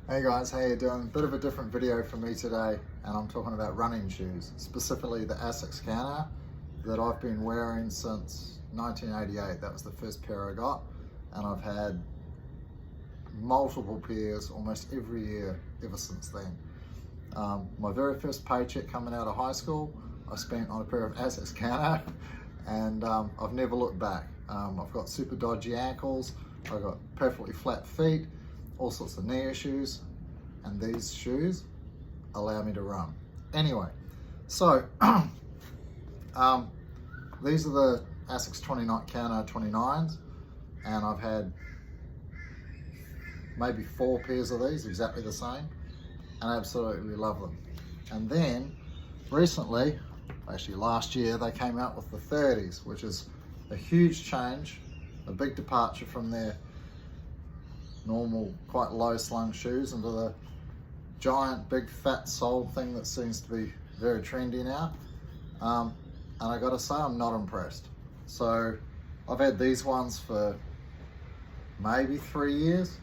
Hey guys, how you doing? Bit of a different video for me today, and I'm talking about running shoes, specifically the ASICS Kayano that I've been wearing since 1988. That was the first pair I got, and I've had multiple pairs almost every year ever since then. My very first paycheck coming out of high school, I spent on a pair of ASICS Kayano, and I've never looked back. I've got super dodgy ankles, I've got perfectly flat feet, all sorts of knee issues, and these shoes allow me to run. Anyway, so these are the ASICS Kayano 29s, and I've had maybe 4 pairs of these, exactly the same, and I absolutely love them. And then recently, actually last year, they came out with the 30s, which is a huge change, a big departure from their normal, quite low slung shoes into the giant, big, fat sole thing that seems to be very trendy now. And I gotta say, I'm not impressed. So I've had these ones for maybe 3 years,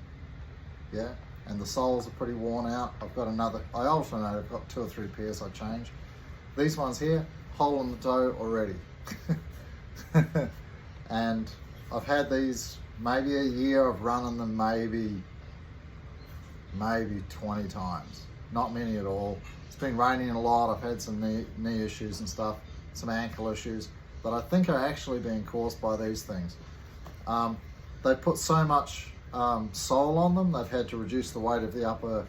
yeah, and the soles are pretty worn out. I've got another, I alternate, I've got 2 or 3 pairs I change. These ones here, hole in the toe already. And I've had these maybe a year. I've run them maybe 20 times, not many at all. It's been raining a lot. I've had some knee issues and stuff, some ankle issues that I think are actually being caused by these things. They put so much sole on them, they've had to reduce the weight of the upper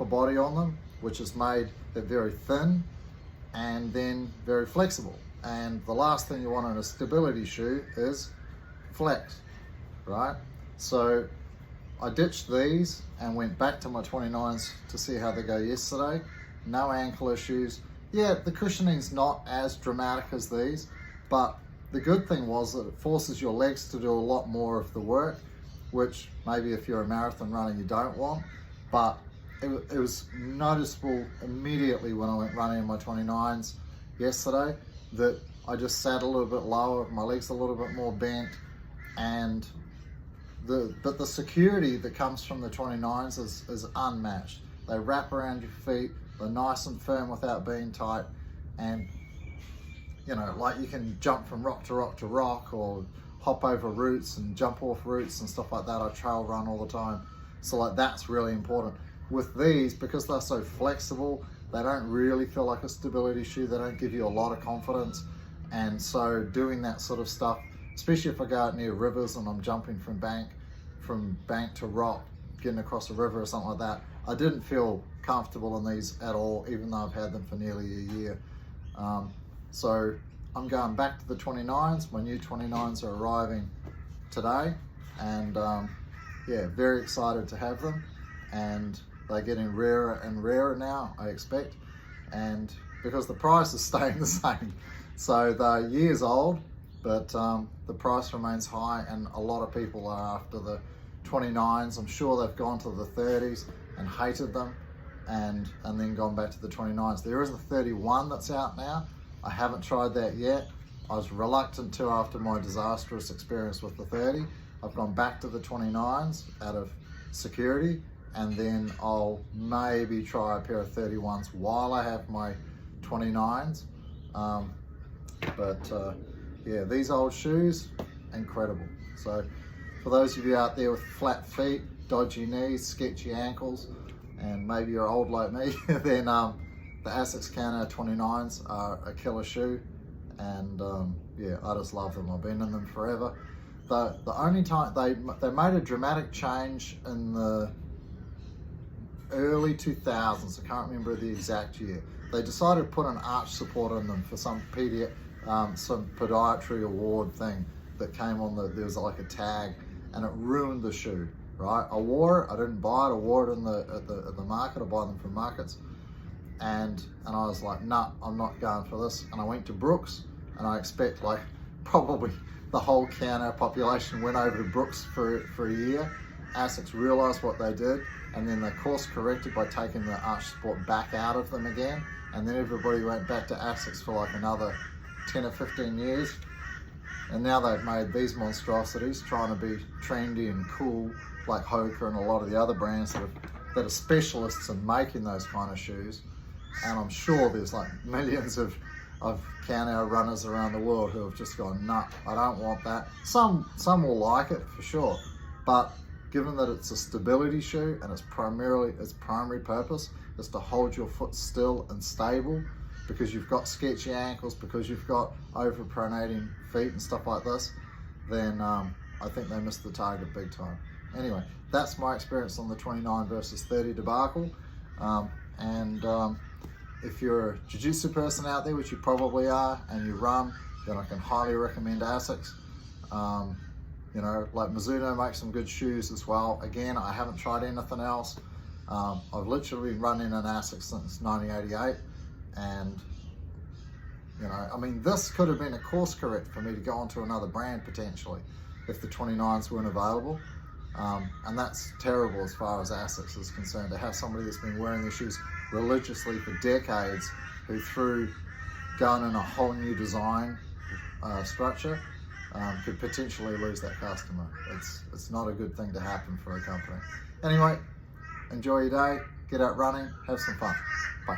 body on them, which has made it very thin and then very flexible. And the last thing you want in a stability shoe is flex, right? So I ditched these and went back to my 29s to see how they go yesterday. No ankle issues. Yeah, the cushioning's not as dramatic as these, but the good thing was that it forces your legs to do a lot more of the work, which maybe if you're a marathon runner you don't want, but it was noticeable immediately when I went running in my 29s yesterday that I just sat a little bit lower, my legs a little bit more bent, and but the security that comes from the 29s is unmatched. They wrap around your feet, they're nice and firm without being tight, and you know, like you can jump from rock to rock to rock, or hop over roots and jump off roots and stuff like that. I trail run all the time, so like that's really important. With these, because they're so flexible, they don't really feel like a stability shoe. They don't give you a lot of confidence, and so doing that sort of stuff, especially if I go out near rivers and I'm jumping from bank to rock, getting across a river or something like that, I didn't feel comfortable in these at all, even though I've had them for nearly a year. So I'm going back to the 29s. My new 29s are arriving today, and yeah, very excited to have them. And they're getting rarer and rarer now, I expect, and because the price is staying the same. So they're years old, but the price remains high, and a lot of people are after the 29s. I'm sure they've gone to the 30s and hated them, and then gone back to the 29s. There is a 31 that's out now. I haven't tried that yet. I was reluctant to after my disastrous experience with the 30. I've gone back to the 29s out of security, and then I'll maybe try a pair of 31s while I have my 29s. Yeah, these old shoes, incredible. So for those of you out there with flat feet, dodgy knees, sketchy ankles, and maybe you're old like me, then the ASICS Kayano 29s are a killer shoe, and yeah, I just love them. I've been in them forever. The only time they made a dramatic change in the early 2000s, I can't remember the exact year. They decided to put an arch support in them for some podiatry award thing that came on there was like a tag, and it ruined the shoe, right? I wore it, I didn't buy it, I wore it at the market. I buy them from markets, and I was like, nah, I'm not going for this. And I went to Brooks, and I expect like probably the whole Kayano population went over to Brooks for a year. ASICS realized what they did, and then they course corrected by taking the arch support back out of them again, and then everybody went back to ASICS for like another 10 or 15 years, and now they've made these monstrosities trying to be trendy and cool like Hoka and a lot of the other brands that have that are specialists in making those kind of shoes, and I'm sure there's like millions of Kayano runners around the world who have just gone, nah, I don't want that. Some will like it for sure, but given that it's a stability shoe and its primary purpose is to hold your foot still and stable, because you've got sketchy ankles, because you've got overpronating feet and stuff like this, then I think they missed the target big time. Anyway, that's my experience on the 29 versus 30 debacle. If you're a Jiu Jitsu person out there, which you probably are, and you run, then I can highly recommend ASICS. You know, like Mizuno makes some good shoes as well. Again, I haven't tried anything else. I've literally been running an ASICS since 1988, and you know, I mean, this could have been a course correct for me to go onto another brand potentially if the 29s weren't available. And that's terrible as far as ASICS is concerned, to have somebody that's been wearing their shoes religiously for decades, who through going in a whole new design structure could potentially lose that customer. It's not a good thing to happen for a company. Anyway, enjoy your day, get out running, have some fun. Bye.